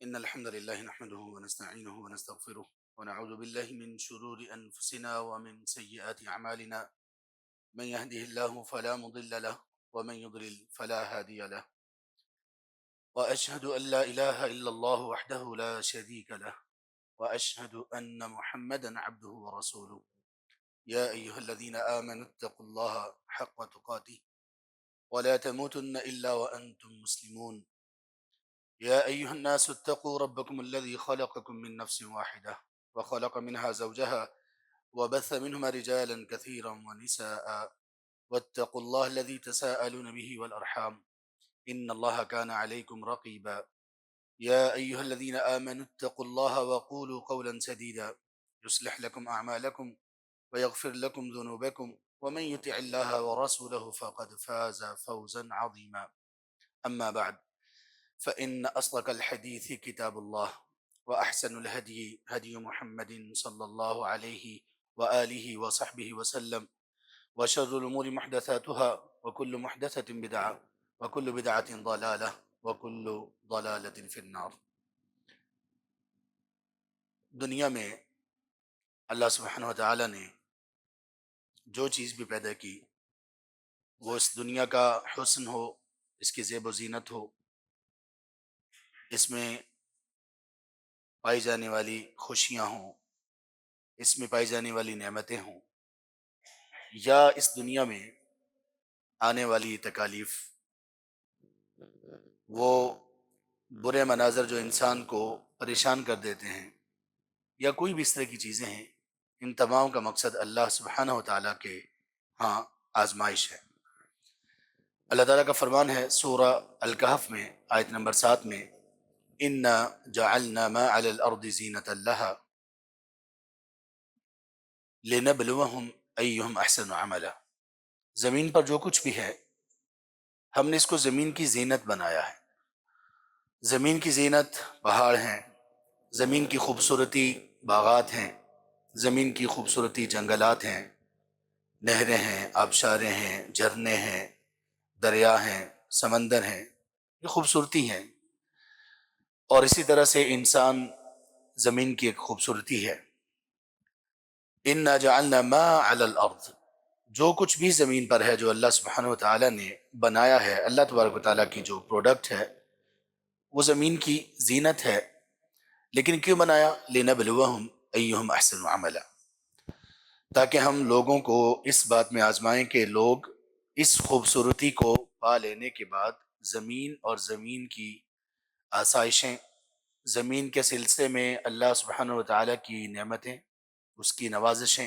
إن الحمد لله نحمده ونستعينه ونستغفره ونعوذ بالله من شرور أنفسنا ومن سيئات أعمالنا. من يهده الله فلا مضل له ومن يضلل فلا هادي له، وأشهد أن لا إله إلا الله وحده لا شريك له، وأشهد أن محمدا عبده ورسوله. يا أيها الذين آمنوا اتقوا الله حق تقاته ولا تموتن إلا وأنتم مسلمون. يا أيها الناس اتقوا ربكم الذي خلقكم من نفس واحدة وخلق منها زوجها وبث منهما رجالا كثيرا ونساء، واتقوا الله الذي تساءلون به والأرحام إن الله كان عليكم رقيبا. يا أيها الذين آمنوا اتقوا الله وقولوا قولا سديدا يصلح لكم أعمالكم ويغفر لكم ذنوبكم، ومن يطع الله ورسوله فقد فاز فوزا عظيما. أما بعد، فإن أصدق الحديث كتاب الله، وأحسن الهدي هدي محمد صلى الله عليه وآله وصحبه وسلم، وشر الأمور محدثاتها وكل محدثة بدعة وكل بدعة ضلالة وكل ضلالة في النار۔ دنیا میں اللہ سبحانہ وتعالی نے جو چیز بھی پیدا کی، وہ اس دنیا کا حسن ہو، اس کی زیب و زینت ہو، اس میں پائی جانے والی خوشیاں ہوں، اس میں پائی جانے والی نعمتیں ہوں، یا اس دنیا میں آنے والی تکالیف، وہ برے مناظر جو انسان کو پریشان کر دیتے ہیں، یا کوئی بھی اس طرح کی چیزیں ہیں، ان تمام کا مقصد اللہ سبحانہ وتعالیٰ کے ہاں آزمائش ہے۔ اللہ تعالیٰ کا فرمان ہے سورہ الکہف میں آیت نمبر 7 میں، اِنَّا جَعَلْنَا مَا عَلَى الْأَرْضِ زِينَةً لَهَا لِنَبْلُوَهُمْ أَيُّهُمْ أَحْسَنُ عَمَلًا۔ زمین پر جو کچھ بھی ہے، ہم نے اس کو زمین کی زینت بنایا ہے۔ زمین کی زینت پہاڑ ہیں، زمین کی خوبصورتی باغات ہیں، زمین کی خوبصورتی جنگلات ہیں، نہریں ہیں، آبشاریں ہیں، جھرنے ہیں، دریا ہیں، سمندر ہیں، یہ خوبصورتی ہیں۔ اور اسی طرح سے انسان زمین کی ایک خوبصورتی ہے۔ اِنَّا جَعَلْنَا مَا عَلَى الْأَرْضِ، جو کچھ بھی زمین پر ہے، جو اللہ سبحانہ وتعالیٰ نے بنایا ہے، اللہ تبارک وتعالیٰ کی جو پروڈکٹ ہے، وہ زمین کی زینت ہے۔ لیکن کیوں بنایا؟ لِنَبْلُوَهُمْ أَيُّهُمْ أَحْسَنُ عَمَلًا، تاکہ ہم لوگوں کو اس بات میں آزمائیں کہ لوگ اس خوبصورتی کو پا لینے کے بعد زمین اور زمین کی آسائشیں، زمین کے سلسلے میں اللہ سبحانہ وتعالیٰ کی نعمتیں، اس کی نوازشیں،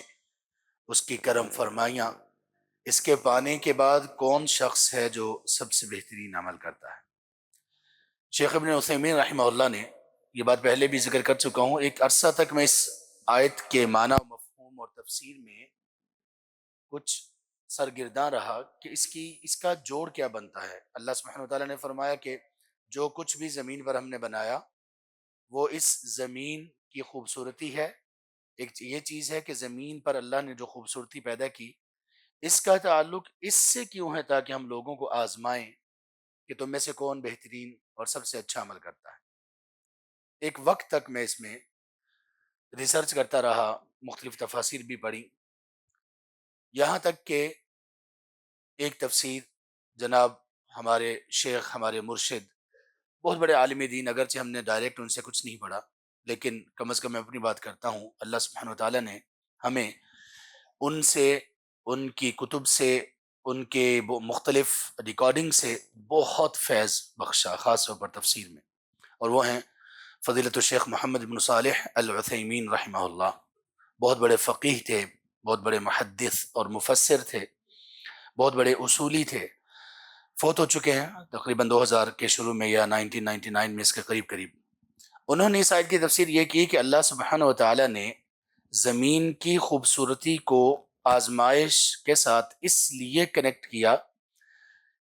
اس کی کرم فرمائیاں، اس کے پانے کے بعد کون شخص ہے جو سب سے بہترین عمل کرتا ہے۔ شیخ ابن عثیمین رحمہ اللہ نے یہ بات پہلے بھی ذکر کر چکا ہوں، ایک عرصہ تک میں اس آیت کے معنی و مفہوم اور تفسیر میں کچھ سرگرداں رہا کہ اس کا جوڑ کیا بنتا ہے۔ اللہ سبحانہ وتعالیٰ نے فرمایا کہ جو کچھ بھی زمین پر ہم نے بنایا وہ اس زمین کی خوبصورتی ہے۔ ایک یہ چیز ہے کہ زمین پر اللہ نے جو خوبصورتی پیدا کی، اس کا تعلق اس سے کیوں ہے؟ تاکہ ہم لوگوں کو آزمائیں کہ تم میں سے کون بہترین اور سب سے اچھا عمل کرتا ہے۔ ایک وقت تک میں اس میں ریسرچ کرتا رہا، مختلف تفاسیر بھی پڑھی، یہاں تک کہ ایک تفسیر جناب ہمارے شیخ، ہمارے مرشد، بہت بڑے عالم دین، اگرچہ ہم نے ڈائریکٹ ان سے کچھ نہیں پڑھا، لیکن کم از کم میں اپنی بات کرتا ہوں، اللہ سبحانہ وتعالیٰ نے ہمیں ان سے، ان کی کتب سے، ان کے مختلف ریکارڈنگ سے بہت فیض بخشا، خاص طور پر تفسیر میں، اور وہ ہیں فضیلت الشیخ محمد بن صالح العثیمین رحمہ اللہ۔ بہت بڑے فقیہ تھے، بہت بڑے محدث اور مفسر تھے، بہت بڑے اصولی تھے، فوت ہو چکے ہیں تقریباً 2000 کے شروع میں یا 1999 میں، اس کے قریب۔ انہوں نے اس آیت کی تفسیر یہ کی کہ اللہ سبحانہ وتعالیٰ نے زمین کی خوبصورتی کو آزمائش کے ساتھ اس لیے کنیکٹ کیا،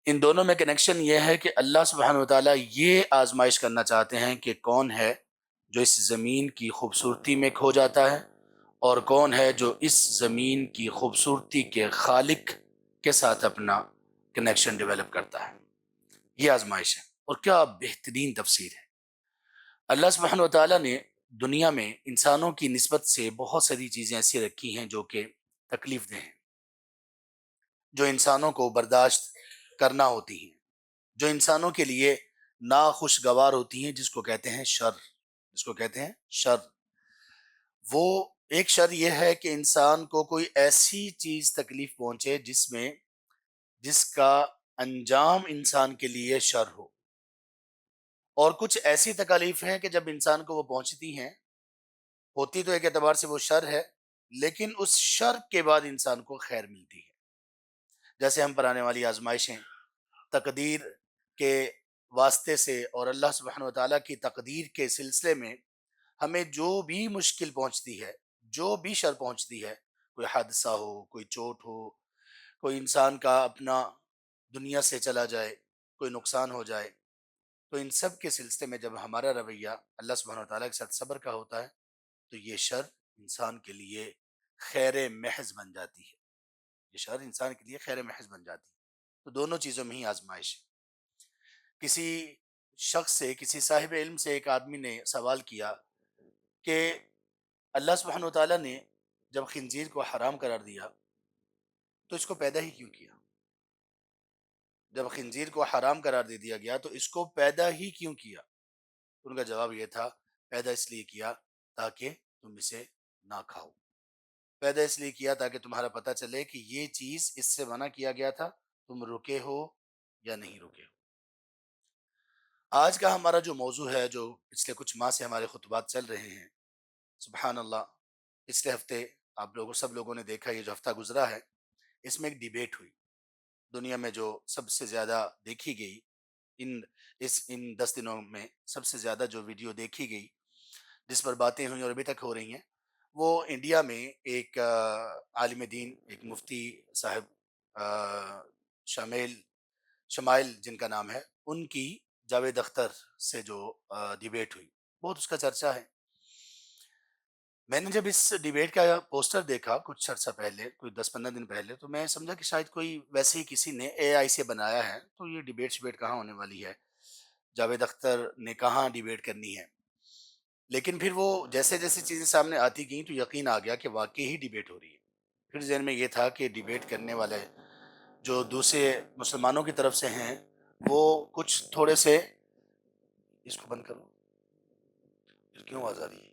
ان دونوں میں کنیکشن یہ ہے کہ اللہ سبحانہ وتعالیٰ یہ آزمائش کرنا چاہتے ہیں کہ کون ہے جو اس زمین کی خوبصورتی میں کھو جاتا ہے، اور کون ہے جو اس زمین کی خوبصورتی کے خالق کے ساتھ اپنا کنیکشن ڈیولپ کرتا ہے۔ یہ آزمائش ہے، اور کیا بہترین تفسیر ہے۔ اللہ سبحانہ و تعالیٰ نے دنیا میں انسانوں کی نسبت سے بہت ساری چیزیں ایسی رکھی ہیں جو کہ تکلیف دہ ہیں، جو انسانوں کو برداشت کرنا ہوتی ہیں، جو انسانوں کے لیے ناخوشگوار ہوتی ہیں، جس کو کہتے ہیں شر، جس کو کہتے ہیں شر۔ وہ ایک شر یہ ہے کہ انسان کو کوئی ایسی چیز تکلیف پہنچے جس کا انجام انسان کے لیے شر ہو، اور کچھ ایسی تکالیف ہیں کہ جب انسان کو وہ پہنچتی ہیں، ہوتی تو ایک اعتبار سے وہ شر ہے، لیکن اس شر کے بعد انسان کو خیر ملتی ہے۔ جیسے ہم پر آنے والی آزمائشیں تقدیر کے واسطے سے اور اللہ سبحانہ و تعالیٰ کی تقدیر کے سلسلے میں ہمیں جو بھی مشکل پہنچتی ہے، جو بھی شر پہنچتی ہے، کوئی حادثہ ہو، کوئی چوٹ ہو، کوئی انسان کا اپنا دنیا سے چلا جائے، کوئی نقصان ہو جائے، تو ان سب کے سلسلے میں جب ہمارا رویہ اللہ سبحانہ و تعالیٰ کے ساتھ صبر کا ہوتا ہے تو یہ شر انسان کے لیے خیر محض بن جاتی ہے، یہ شر انسان کے لیے خیر محض بن جاتی ہے۔ تو دونوں چیزوں میں ہی آزمائش ہے۔ کسی شخص سے، کسی صاحب علم سے ایک آدمی نے سوال کیا کہ اللہ سبحانہ و تعالیٰ نے جب خنزیر کو حرام قرار دیا تو اس کو پیدا ہی کیوں کیا؟ جب خنزیر کو حرام قرار دے دیا گیا تو اس کو پیدا ہی کیوں کیا؟ ان کا جواب یہ تھا، پیدا اس لیے کیا تاکہ تم اسے نہ کھاؤ، پیدا اس لیے کیا تاکہ تمہارا پتہ چلے کہ یہ چیز اس سے منع کیا گیا تھا، تم رکے ہو یا نہیں رکے ہو۔ آج کا ہمارا جو موضوع ہے، جو پچھلے کچھ ماہ سے ہمارے خطبات چل رہے ہیں، سبحان اللہ، پچھلے ہفتے آپ لوگوں سب لوگوں نے دیکھا، یہ جو ہفتہ گزرا ہے اس میں ایک ڈیبیٹ ہوئی دنیا میں، جو سب سے زیادہ دیکھی گئی ان 10 دنوں میں، سب سے زیادہ جو ویڈیو دیکھی گئی، جس پر باتیں ہوئیں اور ابھی تک ہو رہی ہیں، وہ انڈیا میں ایک عالم دین، ایک مفتی صاحب، شامل شمائل جن کا نام ہے، ان کی جاوید اختر سے جو ڈیبیٹ ہوئی، بہت اس کا چرچا ہے۔ میں نے جب اس ڈیبیٹ کا پوسٹر دیکھا کچھ عرصہ پہلے، کوئی 10-15 دن پہلے، تو میں سمجھا کہ شاید کوئی ویسے ہی کسی نے اے آئی سے بنایا ہے، تو یہ ڈیبیٹ کہاں ہونے والی ہے، جاوید اختر نے کہاں ڈیبیٹ کرنی ہے۔ لیکن پھر وہ جیسے جیسے چیزیں سامنے آتی گئیں تو یقین آ گیا کہ واقعی ہی ڈیبیٹ ہو رہی ہے۔ پھر ذہن میں یہ تھا کہ ڈیبیٹ کرنے والے جو دوسرے مسلمانوں کی طرف سے ہیں، وہ کچھ تھوڑے سے، اس کو بند کرو، پھر کیوں آواز آ رہی ہے،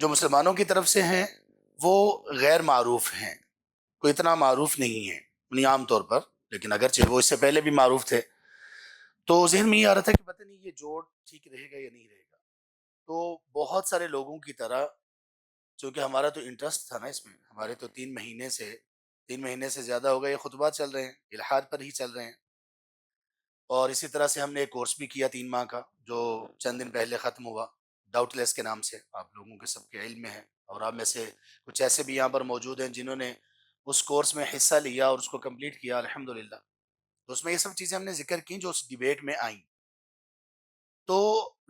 جو مسلمانوں کی طرف سے ہیں وہ غیر معروف ہیں، کوئی اتنا معروف نہیں ہے نہیں عام طور پر، لیکن اگرچہ وہ اس سے پہلے بھی معروف تھے، تو ذہن میں یہ آ رہا تھا کہ پتہ نہیں یہ جوڑ ٹھیک رہے گا یا نہیں رہے گا۔ تو بہت سارے لوگوں کی طرح، چونکہ ہمارا تو انٹرسٹ تھا نا اس میں، ہمارے تو 3 مہینے سے زیادہ ہو گئے یہ خطبات چل رہے ہیں، الحاد پر ہی چل رہے ہیں، اور اسی طرح سے ہم نے ایک کورس بھی کیا 3 ماہ کا، جو چند دن پہلے ختم ہوا، ڈاؤٹ لیس کے نام سے، آپ لوگوں کے سب کے علم میں ہے، اور آپ میں سے کچھ ایسے بھی یہاں پر موجود ہیں جنہوں نے اس کورس میں حصہ لیا اور اس کو کمپلیٹ کیا الحمدللہ۔ تو اس میں یہ سب چیزیں ہم نے ذکر کی جو اس ڈیبیٹ میں آئیں، تو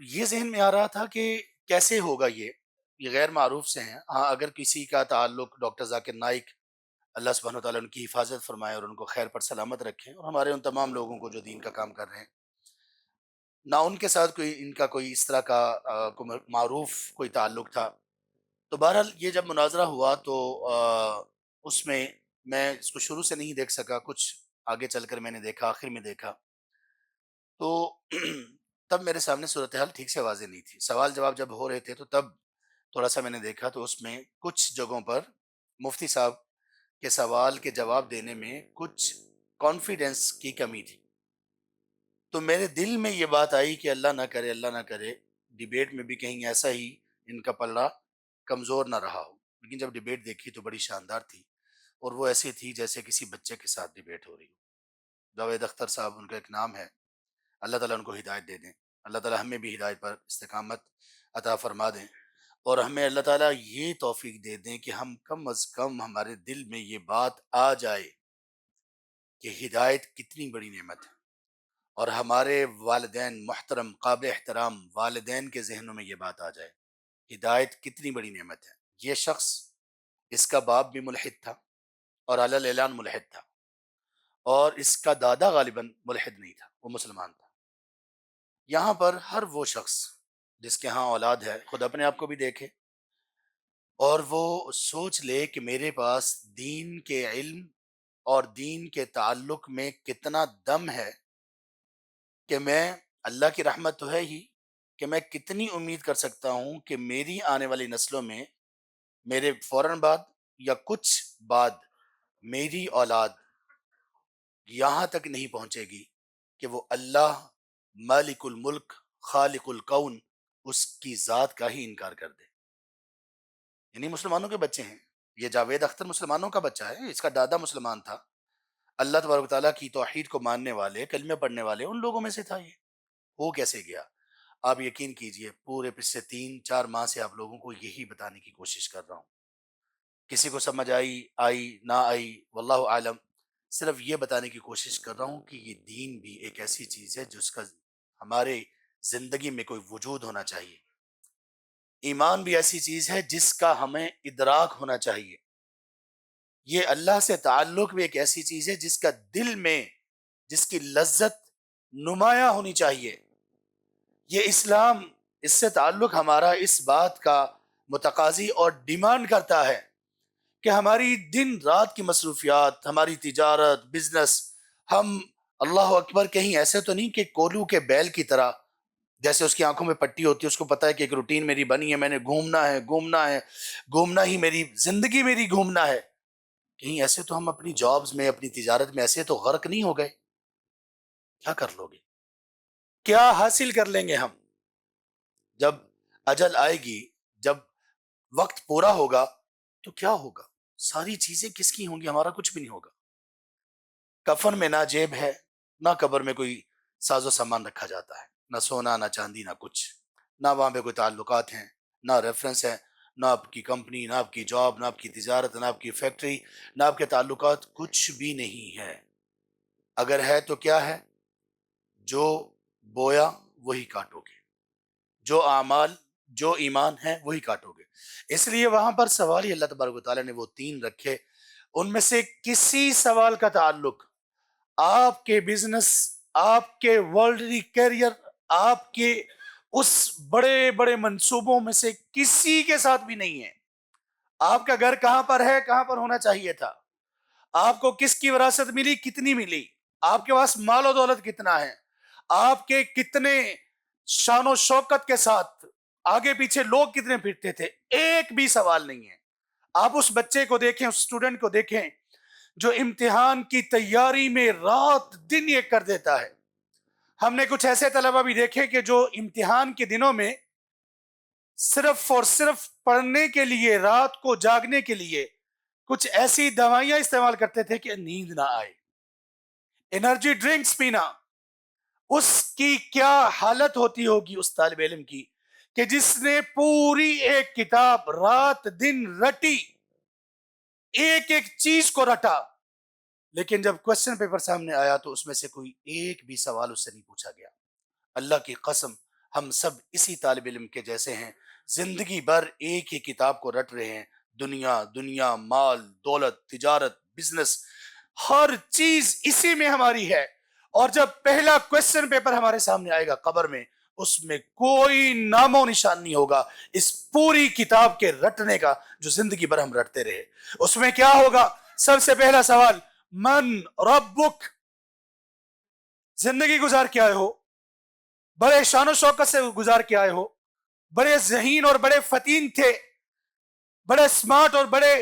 یہ ذہن میں آ رہا تھا کہ کیسے ہوگا یہ غیر معروف سے ہیں، ہاں اگر کسی کا تعلق ڈاکٹر ذاکر نائک، اللہ سبحانہ وتعالیٰ ان کی حفاظت فرمائے اور ان کو خیر پر سلامت رکھیں، اور ہمارے ان تمام لوگوں کو جو دین کا کام کر رہے ہیں، نہ ان کے ساتھ کوئی ان کا کوئی اس طرح کا کوئی معروف کوئی تعلق تھا۔ تو بہرحال یہ جب مناظرہ ہوا تو اس میں اس کو شروع سے نہیں دیکھ سکا، کچھ آگے چل کر میں نے دیکھا، آخر میں دیکھا، تو تب میرے سامنے صورتحال ٹھیک سے واضح نہیں تھی، سوال جواب جب ہو رہے تھے تو تب تھوڑا سا میں نے دیکھا، تو اس میں کچھ جگہوں پر مفتی صاحب کے سوال کے جواب دینے میں کچھ کانفیڈنس کی کمی تھی۔ تو میرے دل میں یہ بات آئی کہ اللہ نہ کرے ڈیبیٹ میں بھی کہیں ایسا ہی ان کا پلڑا کمزور نہ رہا ہو۔ لیکن جب ڈیبیٹ دیکھی تو بڑی شاندار تھی، اور وہ ایسی تھی جیسے کسی بچے کے ساتھ ڈیبیٹ ہو رہی ہو۔ جاوید اختر صاحب ان کا ایک نام ہے، اللہ تعالیٰ ان کو ہدایت دے دیں، اللہ تعالیٰ ہمیں بھی ہدایت پر استقامت عطا فرما دیں، اور ہمیں اللہ تعالیٰ یہ توفیق دے دیں کہ ہم کم از کم ہمارے دل میں یہ بات آ جائے کہ ہدایت کتنی بڑی نعمت ہے، اور ہمارے والدین محترم قابل احترام والدین کے ذہنوں میں یہ بات آ جائے، ہدایت کتنی بڑی نعمت ہے۔ یہ شخص، اس کا باپ بھی ملحد تھا اور علی الاعلان ملحد تھا، اور اس کا دادا غالباً ملحد نہیں تھا، وہ مسلمان تھا۔ یہاں پر ہر وہ شخص جس کے ہاں اولاد ہے، خود اپنے آپ کو بھی دیکھے اور وہ سوچ لے کہ میرے پاس دین کے علم اور دین کے تعلق میں کتنا دم ہے کہ میں، اللہ کی رحمت تو ہے ہی، کہ میں کتنی امید کر سکتا ہوں کہ میری آنے والی نسلوں میں، میرے فوراً بعد یا کچھ بعد، میری اولاد یہاں تک نہیں پہنچے گی کہ وہ اللہ مالک الملک خالق الکون اس کی ذات کا ہی انکار کر دے۔ یعنی مسلمانوں کے بچے ہیں، یہ جاوید اختر مسلمانوں کا بچہ ہے، اس کا دادا مسلمان تھا، اللہ تبارک و تعالیٰ کی توحید کو ماننے والے، کلمے پڑھنے والے ان لوگوں میں سے تھا۔ یہ ہو کیسے گیا؟ آپ یقین کیجئے پورے پچھلے 3-4 ماہ سے آپ لوگوں کو یہی بتانے کی کوشش کر رہا ہوں، کسی کو سمجھ آئی نہ آئی واللہ عالم، صرف یہ بتانے کی کوشش کر رہا ہوں کہ یہ دین بھی ایک ایسی چیز ہے جس کا ہمارے زندگی میں کوئی وجود ہونا چاہیے، ایمان بھی ایسی چیز ہے جس کا ہمیں ادراک ہونا چاہیے، یہ اللہ سے تعلق بھی ایک ایسی چیز ہے جس کا دل میں، جس کی لذت نمایاں ہونی چاہیے۔ یہ اسلام، اس سے تعلق ہمارا اس بات کا متقاضی اور ڈیمانڈ کرتا ہے کہ ہماری دن رات کی مصروفیات، ہماری تجارت، بزنس، ہم اللہ اکبر کہیں ایسے تو نہیں کہ کولو کے بیل کی طرح، جیسے اس کی آنکھوں میں پٹی ہوتی ہے، اس کو پتا ہے کہ ایک روٹین میری بنی ہے، میں نے گھومنا ہے گھومنا ہے گھومنا ہی میری زندگی، میری گھومنا ہے، کہیں ایسے تو ہم اپنی جابز میں، اپنی تجارت میں ایسے تو غرق نہیں ہو گئے؟ کیا کر لو گے؟ کیا حاصل کر لیں گے ہم جب اجل آئے گی؟ جب وقت پورا ہوگا تو کیا ہوگا؟ ساری چیزیں کس کی ہوں گی؟ ہمارا کچھ بھی نہیں ہوگا۔ کفن میں نہ جیب ہے، نہ قبر میں کوئی ساز و سامان رکھا جاتا ہے، نہ سونا نہ چاندی نہ کچھ، نہ وہاں پہ کوئی تعلقات ہیں، نہ ریفرنس ہے، نہ آپ کی کمپنی، نہ آپ کی جاب، نہ آپ کی تجارت، نہ آپ کی فیکٹری، نہ آپ کے تعلقات، کچھ بھی نہیں ہے۔ اگر ہے تو کیا ہے؟ جو بویا وہی کاٹو گے، جو اعمال، جو ایمان ہے وہی کاٹو گے۔ اس لیے وہاں پر سوال ہی اللہ تبارک و تعالیٰ نے وہ 3 رکھے، ان میں سے کسی سوال کا تعلق آپ کے بزنس، آپ کے ورلڈلی کیریئر، آپ کے اس بڑے بڑے منصوبوں میں سے کسی کے ساتھ بھی نہیں ہے۔ آپ کا گھر کہاں پر ہے، کہاں پر ہونا چاہیے تھا، آپ کو کس کی وراثت ملی، کتنی ملی، آپ کے پاس مال و دولت کتنا ہے، آپ کے کتنے شان و شوکت کے ساتھ آگے پیچھے لوگ کتنے پھرتے تھے، ایک بھی سوال نہیں ہے۔ آپ اس بچے کو دیکھیں، اس اسٹوڈنٹ کو دیکھیں جو امتحان کی تیاری میں رات دن ایک کر دیتا ہے۔ ہم نے کچھ ایسے طلبہ بھی دیکھے کہ جو امتحان کے دنوں میں صرف اور صرف پڑھنے کے لیے، رات کو جاگنے کے لیے کچھ ایسی دوائیاں استعمال کرتے تھے کہ نیند نہ آئے، انرجی ڈرنکس پینا۔ اس کی کیا حالت ہوتی ہوگی اس طالب علم کی کہ جس نے پوری ایک کتاب رات دن رٹی، ایک ایک چیز کو رٹا، لیکن جب کوسچن پیپر سامنے آیا تو اس میں سے کوئی ایک بھی سوال اس سے نہیں پوچھا گیا۔ اللہ کی قسم ہم سب اسی طالب علم کے جیسے ہیں، زندگی بھر ایک ہی کتاب کو رٹ رہے ہیں، دنیا دنیا، مال دولت، تجارت، بزنس، ہر چیز اسی میں ہماری ہے، اور جب پہلا کوسچن پیپر ہمارے سامنے آئے گا قبر میں، اس میں کوئی نام و نشان نہیں ہوگا اس پوری کتاب کے رٹنے کا جو زندگی بھر ہم رٹتے رہے۔ اس میں کیا ہوگا؟ سب سے پہلا سوال، من ربک، زندگی گزار کے آئے ہو، بڑے شان و شوکت سے گزار کے آئے ہو، بڑے ذہین اور بڑے فتین تھے، بڑے سمارٹ اور بڑے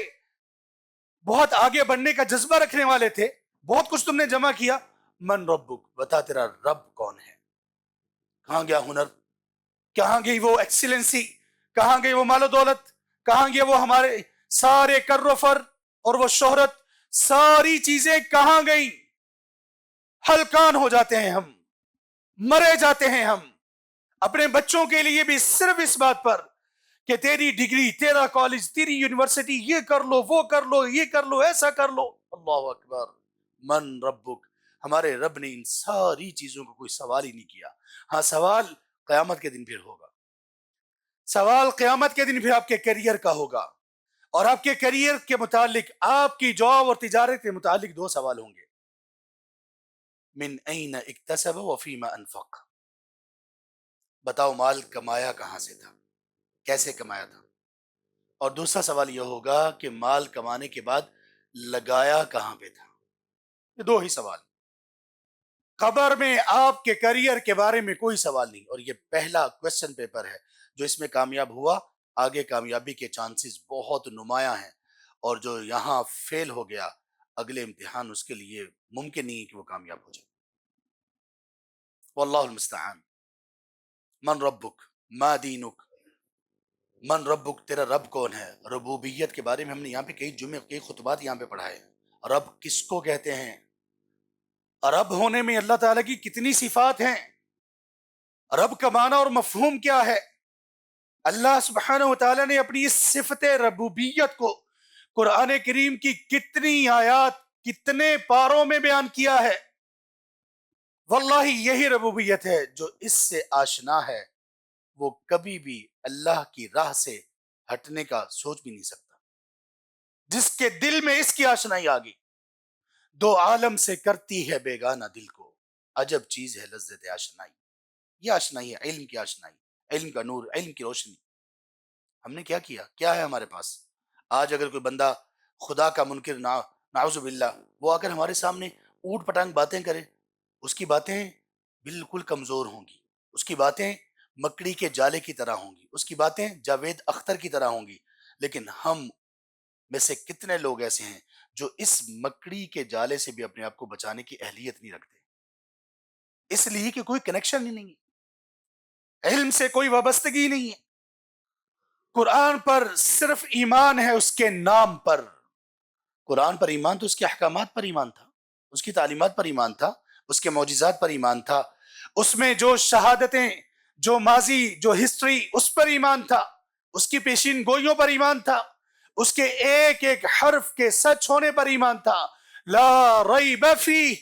بہت آگے بڑھنے کا جذبہ رکھنے والے تھے، بہت کچھ تم نے جمع کیا، من ربک، بتا تیرا رب کون ہے؟ کہاں گیا ہنر؟ کہاں گئی وہ ایکسیلنسی؟ کہاں گئی وہ مال و دولت؟ کہاں گیا وہ ہمارے سارے کر و فر اور وہ شہرت؟ ساری چیزیں کہاں گئیں؟ ہلکان ہو جاتے ہیں ہم، مرے جاتے ہیں ہم اپنے بچوں کے لیے بھی صرف اس بات پر کہ تیری ڈگری، تیرا کالج، تیری یونیورسٹی، یہ کر لو، وہ کر لو، یہ کر لو، ایسا کر لو۔ اللہ اکبر، من ربک، ہمارے رب نے ان ساری چیزوں کو کوئی سوال ہی نہیں کیا۔ ہاں سوال قیامت کے دن پھر ہوگا، سوال قیامت کے دن پھر آپ کے کیریئر کا ہوگا، اور آپ کے کیریئر کے متعلق، آپ کی جاب اور تجارت کے متعلق 2 سوال ہوں گے، من این اکتسب وفیما انفق، بتاؤ مال کمایا کہاں سے تھا، کیسے کمایا تھا؟ اور دوسرا سوال یہ ہوگا کہ مال کمانے کے بعد لگایا کہاں پہ تھا؟ یہ دو ہی سوال۔ خبر میں آپ کے کریئر کے بارے میں کوئی سوال نہیں، اور یہ پہلا کوسچن پیپر ہے جو اس میں کامیاب ہوا، آگے کامیابی کے چانسز بہت نمایاں ہیں، اور جو یہاں فیل ہو گیا اگلے امتحان اس کے لیے ممکن نہیں ہے کہ وہ کامیاب ہو جائے۔ واللہ المستعان۔ من ربک، ما دینک، من ربک، تیرا رب کون ہے؟ ربوبیت کے بارے میں ہم نے یہاں پہ کئی جمعے، کئی خطبات یہاں پہ پڑھائے ہیں۔ رب کس کو کہتے ہیں؟ رب ہونے میں اللہ تعالیٰ کی کتنی صفات ہیں؟ رب کا معنی اور مفہوم کیا ہے؟ اللہ سبحانہ و تعالیٰ نے اپنی اس صفت ربوبیت کو قرآن کریم کی کتنی آیات، کتنے پاروں میں بیان کیا ہے۔ واللہ یہی ربوبیت ہے، جو اس سے آشنا ہے وہ کبھی بھی اللہ کی راہ سے ہٹنے کا سوچ بھی نہیں سکتا۔ جس کے دل میں اس کی آشنائی آ گئی، دو عالم سے کرتی ہے بیگانہ دل کو، عجب چیز ہے لذت آشنائی۔ یہ آشنائی ہے علم کی آشنائی، علم کا نور، علم کی روشنی۔ ہم نے کیا کیا؟ کیا ہے ہمارے پاس؟ آج اگر کوئی بندہ خدا کا منکر، نعوذ باللہ، وہ آ کر ہمارے سامنے اوٹ پٹانگ باتیں کرے، اس کی باتیں بالکل کمزور ہوں گی، اس کی باتیں مکڑی کے جالے کی طرح ہوں گی، اس کی باتیں جاوید اختر کی طرح ہوں گی، لیکن ہم میں سے کتنے لوگ ایسے ہیں جو اس مکڑی کے جالے سے بھی اپنے آپ کو بچانے کی اہلیت نہیں رکھتے؟ اس لیے کہ کوئی کنیکشن ہی نہیں ہے، علم سے کوئی وابستگی نہیں ہے۔ قرآن پر صرف ایمان ہے اس کے نام پر۔ قرآن پر ایمان تو اس کے احکامات پر ایمان تھا، اس کی تعلیمات پر ایمان تھا، اس کے معجزات پر ایمان تھا، اس میں جو شہادتیں، جو ماضی، جو ہسٹری، اس پر ایمان تھا، اس کی پیشین گوئیوں پر ایمان تھا، اس کے ایک ایک حرف کے سچ ہونے پر ایمان تھا۔ لا ریب فیہ،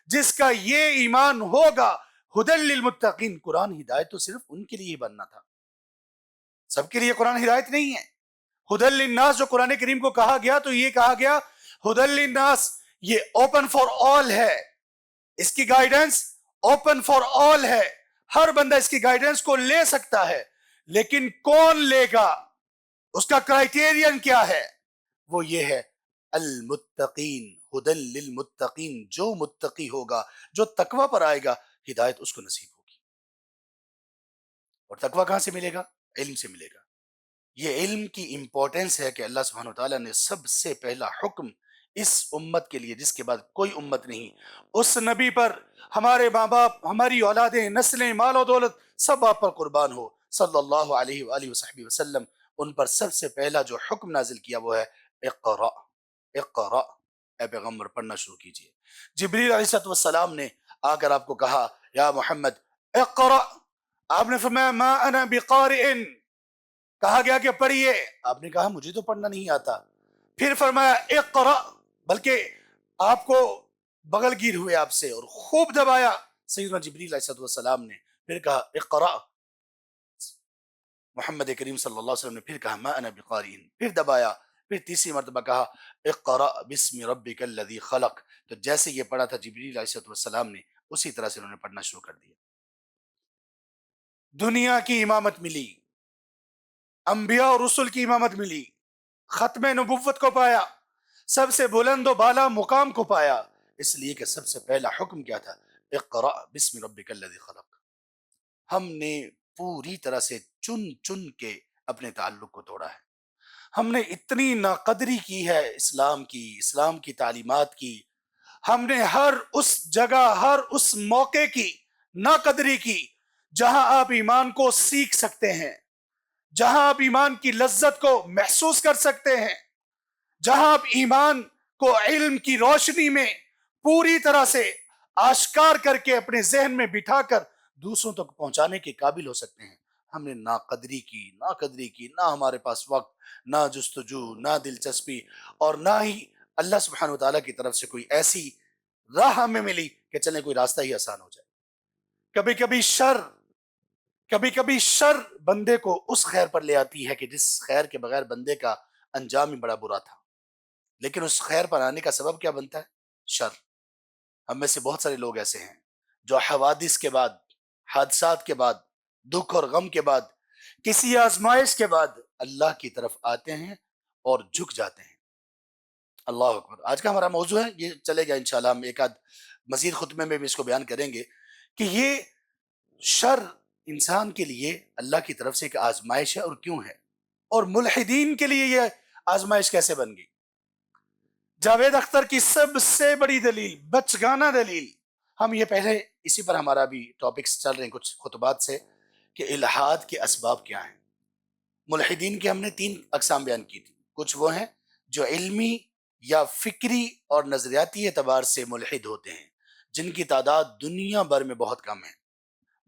جس کا یہ ایمان ہوگا، ہدی للمتقین، قرآن ہدایت تو صرف ان کے لیے ہی بننا تھا، سب کے لیے قرآن ہدایت نہیں ہے۔ ہدی للناس جو قرآن کریم کو کہا گیا تو یہ کہا گیا ہدی للناس، یہ اوپن فار آل ہے، اس کی گائیڈنس اوپن فار آل ہے، ہر بندہ اس کی گائیڈنس کو لے سکتا ہے، لیکن کون لے گا، اس کا کرائیٹیرین کیا ہے؟ وہ یہ ہے المتقین، ہدی للمتقین، جو متقی ہوگا، جو تقوی پر آئے گا، ہدایت اس کو نصیب ہوگی۔ اور تقوی کہاں سے ملے گا؟ علم سے ملے گا۔ یہ علم کی امپورٹنس ہے کہ اللہ سبحانہ وتعالیٰ نے سب سے پہلا حکم اس امت کے لیے، جس کے بعد کوئی امت نہیں، اس نبی پر ہمارے ماں باپ، ہماری اولادیں، نسلیں، مال و دولت سب آپ پر قربان ہو، صلی اللہ علیہ وآلہ وصحبہ وسلم، ان پر سب سے پہلا جو حکم نازل کیا وہ ہے اقرأ، اقرأ، اے پیغمبر پڑھنا شروع کیجئے۔ جبریل علیہ السلام نے آ کر آپ کو کہا یا محمد اقرأ، آپ نے فرمایا ما انا بقارئ، کہا گیا کہ پڑھیے، آپ نے کہا مجھے تو پڑھنا نہیں آتا، پھر فرمایا اقرأ، بلکہ آپ کو بغل گیر ہوئے آپ سے اور خوب دبایا سیدنا جبریل علیہ السلام نے، پھر کہا اقرأ، محمد کریم صلی اللہ علیہ وسلم نے پھر کہا ما انا بقارئ، پھر دبایا، پھر تیسری مرتبہ کہا اقرأ باسم ربک الذی خلق، تو جیسے یہ پڑھا تھا جبریل علیہ السلام نے اسی طرح سے انہوں نے پڑھنا شروع کر دیا۔ دنیا کی امامت ملی، انبیاء اور رسل کی امامت ملی، ختم نبوت کو پایا، سب سے بلند و بالا مقام کو پایا، اس لیے کہ سب سے پہلا حکم کیا تھا اقرأ باسم ربک الذی خلق۔ ہم نے پوری طرح سے چن چن کے اپنے تعلق کو توڑا ہے، ہم نے اتنی ناقدری کی ہے اسلام کی، اسلام کی تعلیمات کی، ہم نے ہر اس جگہ، ہر اس موقع کی ناقدری کی جہاں آپ ایمان کو سیکھ سکتے ہیں، جہاں آپ ایمان کی لذت کو محسوس کر سکتے ہیں، جہاں آپ ایمان کو علم کی روشنی میں پوری طرح سے آشکار کر کے اپنے ذہن میں بٹھا کر دوسروں تک پہنچانے کے قابل ہو سکتے ہیں، ہم نے ناقدری کی، ناقدری کی، نہ ہمارے پاس وقت، نہ جستجو، نہ دلچسپی، اور نہ ہی اللہ سبحانہ وتعالیٰ کی طرف سے کوئی ایسی راہ ہمیں ملی کہ چلیں کوئی راستہ ہی آسان ہو جائے۔ کبھی کبھی شر بندے کو اس خیر پر لے آتی ہے کہ جس خیر کے بغیر بندے کا انجام ہی بڑا برا تھا، لیکن اس خیر پر آنے کا سبب کیا بنتا ہے؟ شر۔ ہم میں سے بہت سارے لوگ ایسے ہیں جو حوادث کے بعد، حادثات کے بعد دکھ اور غم کے بعد، کسی آزمائش کے بعد اللہ کی طرف آتے ہیں اور جھک جاتے ہیں۔ اللہ اکبر۔ آج کا ہمارا موضوع ہے، یہ چلے گا انشاءاللہ، ہم ایک آدھ مزید خطبے میں بھی اس کو بیان کریں گے کہ یہ شر انسان کے لیے اللہ کی طرف سے ایک آزمائش ہے اور کیوں ہے، اور ملحدین کے لیے یہ آزمائش کیسے بن گئی۔ جاوید اختر کی سب سے بڑی دلیل، بچگانہ دلیل، ہم یہ پہلے اسی پر ہمارا بھی ٹاپکس چل رہے ہیں کچھ خطبات سے، کہ الحاد کے اسباب کیا ہیں۔ ملحدین کے ہم نے 3 اقسام بیان کی تھی۔ کچھ وہ ہیں جو علمی یا فکری اور نظریاتی اعتبار سے ملحد ہوتے ہیں، جن کی تعداد دنیا بھر میں بہت کم ہے،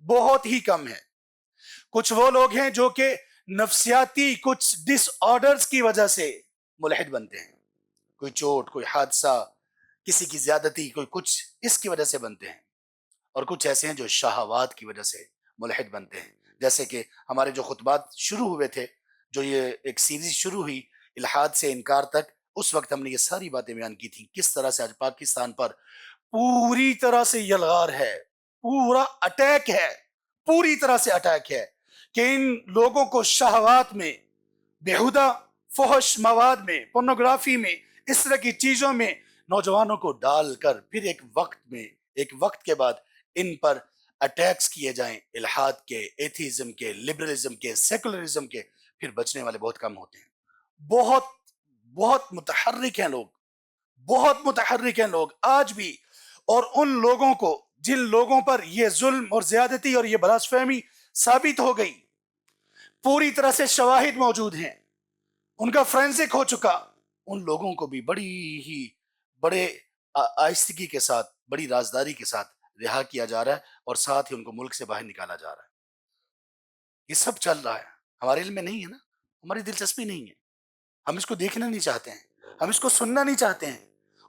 بہت ہی کم ہے۔ کچھ وہ لوگ ہیں جو کہ نفسیاتی کچھ ڈس آرڈرز کی وجہ سے ملحد بنتے ہیں، کوئی چوٹ، کوئی حادثہ، کسی کی زیادتی، کوئی کچھ، اس کی وجہ سے بنتے ہیں۔ اور کچھ ایسے ہیں جو شہوات کی وجہ سے ملحد بنتے ہیں، جیسے کہ ہمارے جو خطبات شروع ہوئے تھے، جو یہ ایک سیریز شروع ہوئی الحاد سے انکار تک، اس وقت ہم نے یہ ساری باتیں بیان کی تھیں، کس طرح سے آج پاکستان پر پوری طرح سے یلغار ہے، پورا اٹیک ہے، پوری طرح سے اٹیک ہے، کہ ان لوگوں کو شہوات میں، بیہودہ فحش مواد میں، پورنوگرافی میں، اس طرح کی چیزوں میں نوجوانوں کو ڈال کر پھر ایک وقت کے بعد ان پر اٹیکس کیے جائیں، الحاد کے، ایتھیزم کے، لبرلزم کے، سیکولرزم کے، پھر بچنے والے بہت کم ہوتے ہیں۔ بہت بہت متحرک ہیں لوگ، بہت متحرک ہیں لوگ آج بھی، اور ان لوگوں کو، جن لوگوں پر یہ ظلم اور زیادتی اور یہ بلاسفہمی ثابت ہو گئی، پوری طرح سے شواہد موجود ہیں، ان کا فرینسک ہو چکا، ان لوگوں کو بھی بڑے آہستگی کے ساتھ، بڑی رازداری کے ساتھ رہا کیا جا رہا ہے، اور ساتھ ہی ان کو ملک سے باہر نکالا جا رہا ہے۔ یہ سب چل رہا ہے، ہمارے علم میں نہیں ہے نا، ہماری دلچسپی نہیں ہے، ہم اس کو دیکھنا نہیں چاہتے ہیں، ہم اس کو سننا نہیں چاہتے ہیں۔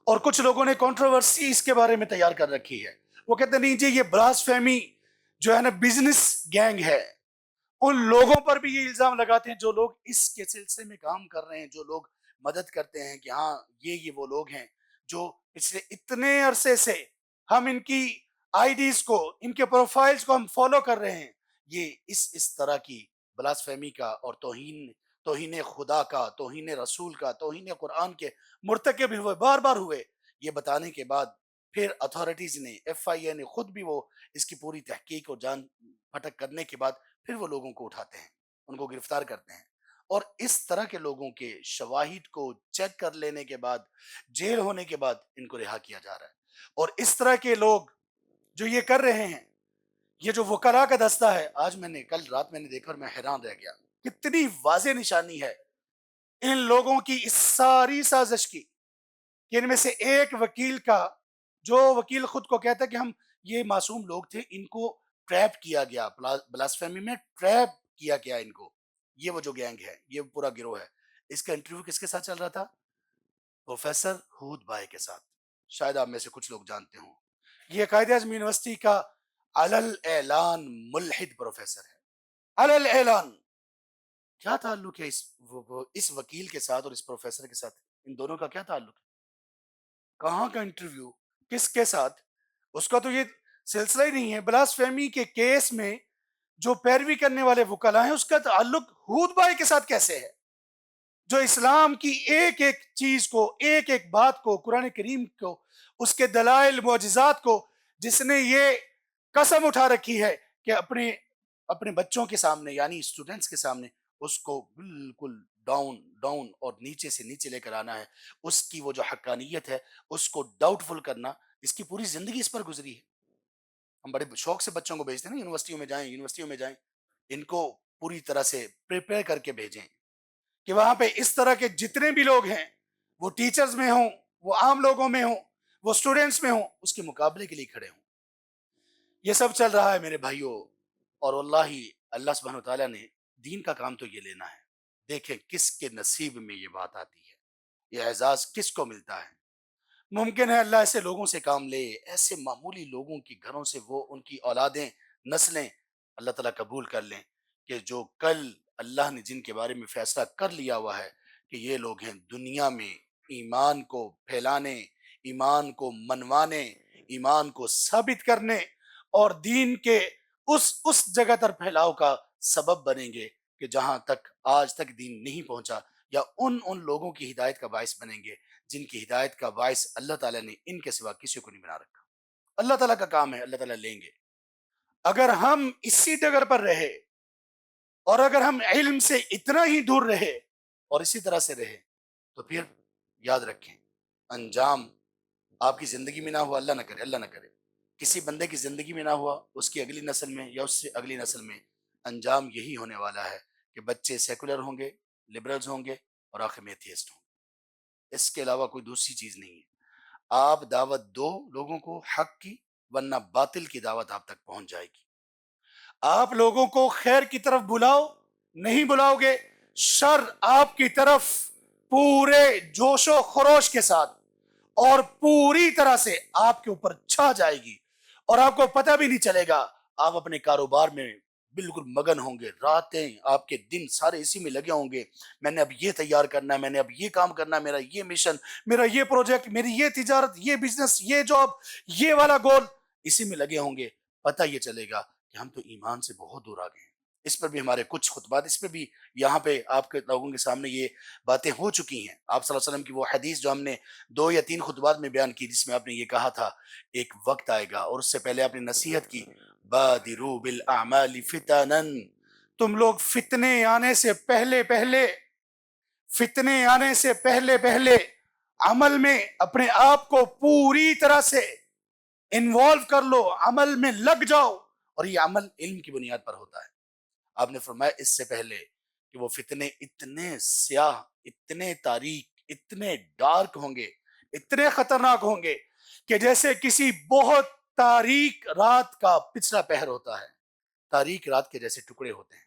اور کچھ لوگوں نے کنٹروورسی اس کے بارے میں تیار کر رکھی ہے، وہ کہتے ہیں نہیں جی یہ بلاسفیمی جو ہے نا بزنس گینگ ہے۔ ان لوگوں پر بھی یہ الزام لگاتے ہیں جو لوگ اس کے سلسلے میں کام کر رہے ہیں، جو لوگ مدد کرتے ہیں، کہ ہاں یہ وہ لوگ ہیں جو پچھلے اتنے عرصے سے ہم ان کی آئی ڈیز کو، ان کے پروفائلز کو ہم فالو کر رہے ہیں، یہ اس طرح کی بلاسفیمی کا اور توہین خدا کا، توہین رسول کا، توہین قرآن کے مرتکب ہوئے، بار بار ہوئے۔ یہ بتانے کے بعد پھر اتھارٹیز نے، ایف آئی اے نے خود بھی وہ اس کی پوری تحقیق اور جان پھٹک کرنے کے بعد پھر وہ لوگوں کو اٹھاتے ہیں، ان کو گرفتار کرتے ہیں، اور اس طرح کے لوگوں کے شواہد کو چیک کر لینے کے بعد، جیل ہونے کے بعد ان کو رہا کیا جا رہا ہے۔ اور اس طرح کے لوگ جو یہ کر رہے ہیں، یہ جو وکلاء کا دستہ ہے، آج کل رات میں نے دیکھا اور میں حیران رہ گیا، کتنی واضح نشانی ہے ان لوگوں کی اس ساری سازش کی، کہ ان میں سے ایک وکیل کا، جو وکیل خود کو کہتا ہے کہ ہم یہ معصوم لوگ تھے، ان کو ٹریپ کیا گیا، بلاسفیمی میں ٹریپ کیا گیا ان کو، یہ وہ جو گینگ ہے، یہ پورا گروہ ہے۔ اس کا انٹرویو کس کے ساتھ چل رہا تھا؟ پروفیسر ہود بھائی کے ساتھ، شاید آپ میں سے کچھ لوگ جانتے ہوں، یہ قائد اعظم یونیورسٹی کا علل اعلان ملحد پروفیسر ہے، علل اعلان۔ کیا تعلق ہے اس وکیل کے ساتھ اور اس پروفیسر کے ساتھ؟ ان دونوں کا کیا تعلق ہے؟ کہاں کا انٹرویو، کس کے ساتھ؟ اس کا تو یہ سلسلہ ہی نہیں ہے۔ بلاسفیمی کے کیس میں جو پیروی کرنے والے وکلا ہیں، اس کا تعلق ہود بھائی کے ساتھ کیسے ہے، جو اسلام کی ایک ایک چیز کو، ایک ایک بات کو، قرآن کریم کو، اس کے دلائل معجزات کو، جس نے یہ قسم اٹھا رکھی ہے کہ اپنے بچوں کے سامنے، یعنی اسٹوڈنٹس کے سامنے، اس کو بالکل ڈاؤن اور نیچے سے نیچے لے کر آنا ہے، اس کی وہ جو حقانیت ہے اس کو ڈاؤٹ فل کرنا، اس کی پوری زندگی اس پر گزری ہے۔ ہم بڑے شوق سے بچوں کو بھیجتے ہیں نا، یونیورسٹیوں میں جائیں، ان کو پوری طرح سے پریپیئر کر کے بھیجیں، کہ وہاں پہ اس طرح کے جتنے بھی لوگ ہیں، وہ ٹیچرز میں ہوں، وہ عام لوگوں میں ہوں، وہ اسٹوڈنٹس میں ہوں، اس کے مقابلے کے لیے کھڑے ہوں۔ یہ سب چل رہا ہے میرے بھائیوں، اور واللہ اللہ سبحانہ وتعالیٰ نے دین کا کام تو یہ لینا ہے۔ دیکھیں کس کے نصیب میں یہ بات آتی ہے، یہ اعزاز کس کو ملتا ہے۔ ممکن ہے اللہ ایسے لوگوں سے کام لے، ایسے معمولی لوگوں کی گھروں سے وہ ان کی اولادیں، نسلیں اللہ تعالیٰ قبول کر لیں، کہ جو کل اللہ نے جن کے بارے میں فیصلہ کر لیا ہوا ہے کہ یہ لوگ ہیں دنیا میں ایمان کو پھیلانے، ایمان کو منوانے، ایمان کو ثابت کرنے، اور دین کے اس جگہ تر پھیلاؤ کا سبب بنیں گے کہ جہاں تک آج تک دین نہیں پہنچا، یا ان لوگوں کی ہدایت کا باعث بنیں گے جن کی ہدایت کا باعث اللہ تعالیٰ نے ان کے سوا کسی کو نہیں بنا رکھا۔ اللہ تعالیٰ کا کام ہے، اللہ تعالیٰ لیں گے۔ اگر ہم اسی ڈگر پر رہے اور اگر ہم علم سے اتنا ہی دور رہے اور اسی طرح سے رہے تو پھر یاد رکھیں انجام آپ کی زندگی میں نہ ہوا، اللہ نہ کرے، اللہ نہ کرے، کسی بندے کی زندگی میں نہ ہوا، اس کی اگلی نسل میں یا اس سے اگلی نسل میں انجام یہی ہونے والا ہے کہ بچے سیکولر ہوں گے، لبرلز ہوں گے اور آخر میں ایتھیسٹ ہوں گے۔ اس کے علاوہ کوئی دوسری چیز نہیں ہے۔ آپ دعوت دو لوگوں کو حق کی، ورنہ باطل کی دعوت آپ تک پہنچ جائے گی۔ آپ لوگوں کو خیر کی طرف بلاؤ، نہیں بلاؤ گے، شر آپ کی طرف پورے جوش و خروش کے ساتھ اور پوری طرح سے آپ کے اوپر چھا جائے گی، اور آپ کو پتہ بھی نہیں چلے گا۔ آپ اپنے کاروبار میں بالکل مگن ہوں گے، راتیں آپ کے دن سارے اسی میں لگے ہوں گے، میں نے اب یہ تیار کرنا ہے، میں نے اب یہ کام کرنا ہے، میرا یہ مشن، میرا یہ پروجیکٹ، میری یہ تجارت، یہ بزنس، یہ جاب، یہ والا گول، اسی میں لگے ہوں گے۔ پتہ یہ چلے گا کہ ہم تو ایمان سے بہت دور آ گئے ہیں۔ اس پر بھی ہمارے کچھ خطبات، اس پہ بھی یہاں پہ آپ کے لوگوں کے سامنے یہ باتیں ہو چکی ہیں۔ آپ صلی اللہ علیہ وسلم کی وہ حدیث جو ہم نے 2 یا 3 خطبات میں بیان کی، جس میں آپ نے یہ کہا تھا ایک وقت آئے گا، اور اس سے پہلے آپ نے نصیحت کی، بادروا بالاعمال فتنا، تم لوگ فتنے آنے سے پہلے عمل میں اپنے آپ کو پوری طرح سے انوالو کر لو، عمل میں لگ جاؤ، اور یہ عمل علم کی بنیاد پر ہوتا ہے۔ آپ نے فرمایا اس سے پہلے کہ وہ فتنے اتنے سیاہ، اتنے تاریک، اتنے ڈارک ہوں گے، اتنے خطرناک ہوں گے کہ جیسے کسی بہت تاریک رات کا پچھلا پہر ہوتا ہے، تاریک رات کے جیسے ٹکڑے ہوتے ہیں،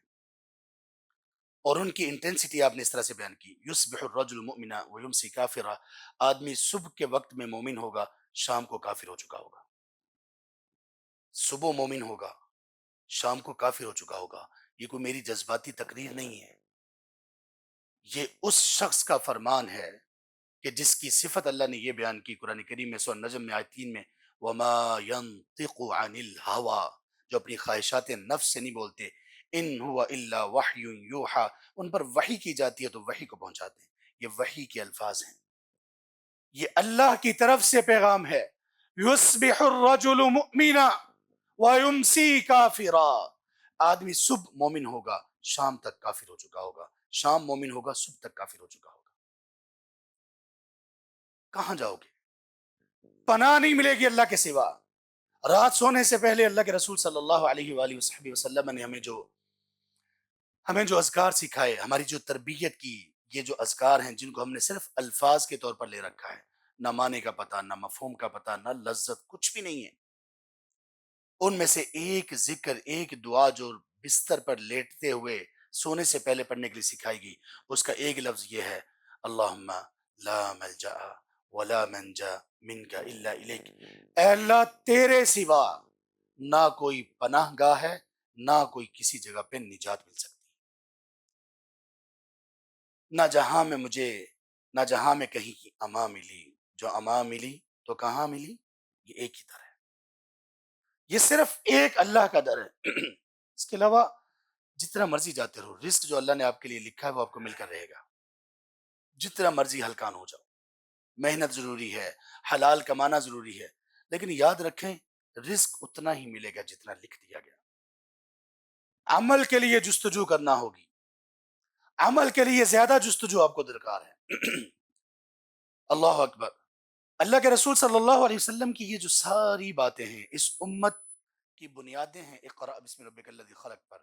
اور ان کی انٹینسٹی آپ نے اس طرح سے بیان کی، یصبح الرجل مؤمنا ویمسی کافرا، آدمی صبح کے وقت میں مومن ہوگا، شام کو کافر ہو چکا ہوگا۔ صبح مومن ہوگا، شام کو کافر ہو چکا ہوگا۔ یہ کوئی میری جذباتی تقریر نہیں ہے، یہ اس شخص کا فرمان ہے کہ جس کی صفت اللہ نے یہ بیان کی قرآن کریم میں سورہ نجم میں آیت 3 میں، وَمَا يَنطِقُ عَنِ الْهَوَىٰ، جو اپنی خواہشات نفس سے نہیں بولتے، ان هُوَ إِلَّا وَحْيٌ يُوحَىٰ، ان پر وحی کی جاتی ہے تو وحی کو پہنچاتے ہیں۔ یہ وحی کے الفاظ ہیں، یہ اللہ کی طرف سے پیغام ہے۔ يُصْبِحُ الرَّجُلُ مُؤْمِنًا وَيُمْسِي كَافِرًا، آدمی صبح مومن ہوگا، شام تک کافر ہو چکا ہوگا، شام مومن ہوگا، صبح تک کافر ہو چکا ہوگا۔ کہاں جاؤ گے؟ پناہ نہیں ملے گی اللہ کے سوا۔ رات سونے سے پہلے اللہ کے رسول صلی اللہ علیہ وآلہ وصحبہ وسلم نے ہمیں جو اذکار سکھائے، ہماری جو تربیت کی، یہ جو اذکار ہیں جن کو ہم نے صرف الفاظ کے طور پر لے رکھا ہے، نہ معنی کا پتہ، نہ مفہوم کا پتہ، نہ لذت، کچھ بھی نہیں ہے۔ ان میں سے ایک ذکر، ایک دعا جو بستر پر لیٹتے ہوئے سونے سے پہلے پڑھنے کے لیے سکھائی گئی، اس کا ایک لفظ یہ ہے، اللہم لا ملجا ولا منجا منک الا الیک، اے اللہ تیرے سوا نہ کوئی پناہ گاہ ہے، نہ کوئی کسی جگہ پہ نجات مل سکتی، نہ جہاں میں کہیں کی اما ملی، جو اما ملی تو کہاں ملی، یہ ایک ہی در ہے، یہ صرف ایک اللہ کا در ہے۔ اس کے علاوہ جتنا مرضی جاتے رہو، رزق جو اللہ نے آپ کے لیے لکھا ہے وہ آپ کو مل کر رہے گا، جتنا مرضی ہلکان ہو جاؤ۔ محنت ضروری ہے، حلال کمانا ضروری ہے، لیکن یاد رکھیں رزق اتنا ہی ملے گا جتنا لکھ دیا گیا۔ عمل کے لیے جستجو کرنا ہوگی، عمل کے لیے زیادہ جستجو آپ کو درکار ہے۔ اللہ اکبر۔ اللہ کے رسول صلی اللہ علیہ وسلم کی یہ جو ساری باتیں ہیں، اس امت کی بنیادیں ہیں اقرأ بسم ربک الذی خلق پر،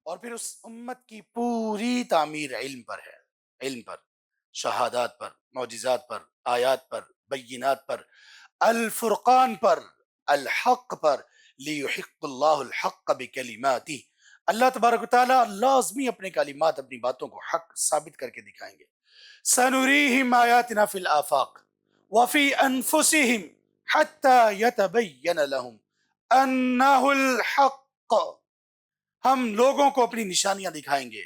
اور پھر اس امت کی پوری تعمیر علم پر ہے، علم پر، شہادات پر، معجزات پر، آیات پر، بینات پر، الفرقان پر، الحق پر، لیحق اللہ الحق بکلماتہ، اللہ تبارک و تعالیٰ لازمی اپنے کلمات، اپنی باتوں کو حق ثابت کر کے دکھائیں گے۔ سنریہم آیاتنا فی الآفاق وفی انفسہم حتی یتبین لہم انہ الحق، ہم لوگوں کو اپنی نشانیاں دکھائیں گے،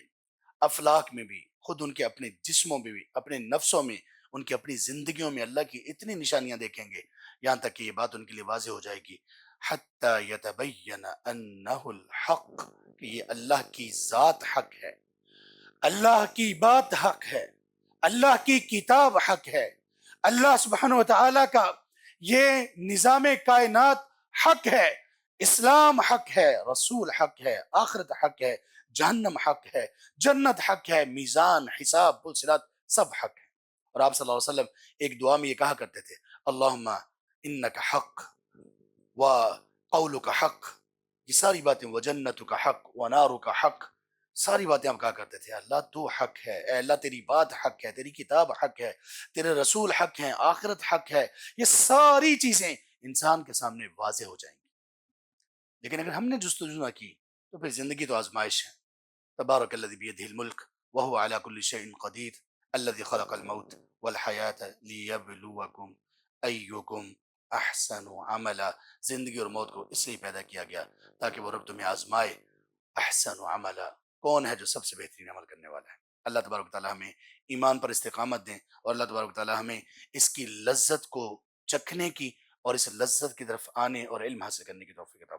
افلاک میں بھی، خود ان کے اپنے جسموں میں بھی، اپنے نفسوں میں، ان کی اپنی زندگیوں میں اللہ کی اتنی نشانیاں دیکھیں گے، یہاں تک کہ یہ بات ان کے لیے واضح ہو جائے گی، حتی یتبین انہ الحق، کہ یہ اللہ کی ذات حق ہے، اللہ کی بات حق ہے، اللہ کی کتاب حق ہے، اللہ سبحانہ و تعالیٰ کا یہ نظام کائنات حق ہے، اسلام حق ہے، رسول حق ہے، آخرت حق ہے، جہنم حق ہے، جنت حق ہے، میزان، حساب، پل صراط سب حق ہے۔ اور آپ صلی اللہ علیہ وسلم ایک دعا میں یہ کہا کرتے تھے، اللہم انک حق وقولک حق، یہ ساری باتیں، وجنتک حق ونارک حق، ساری باتیں آپ کہا کرتے تھے، اللہ تو حق ہے، اے اللہ تیری بات حق ہے، تیری کتاب حق ہے، تیرے رسول حق ہیں، آخرت حق ہے، یہ ساری چیزیں انسان کے سامنے واضح ہو جائیں گی۔ لیکن اگر ہم نے جستجو نہ کی تو پھر زندگی تو آزمائش ہے۔ تبارک الذی بیدہ الملک وہو علی کل شیء قدیر الذی خلق الموت والحیاۃ لیبلوکم ایکم احسن عملا، زندگی اور موت کو اس لیے پیدا کیا گیا تاکہ وہ رب تمہیں آزمائے، احسن عملا، کون ہے جو سب سے بہترین عمل کرنے والا ہے۔ اللہ تبارک و تعالیٰ ہمیں ایمان پر استقامت دیں، اور اللہ تبارک و تعالیٰ ہمیں اس کی لذت کو چکھنے کی اور اس لذت کی طرف آنے اور علم حاصل کرنے کی توفیق عطا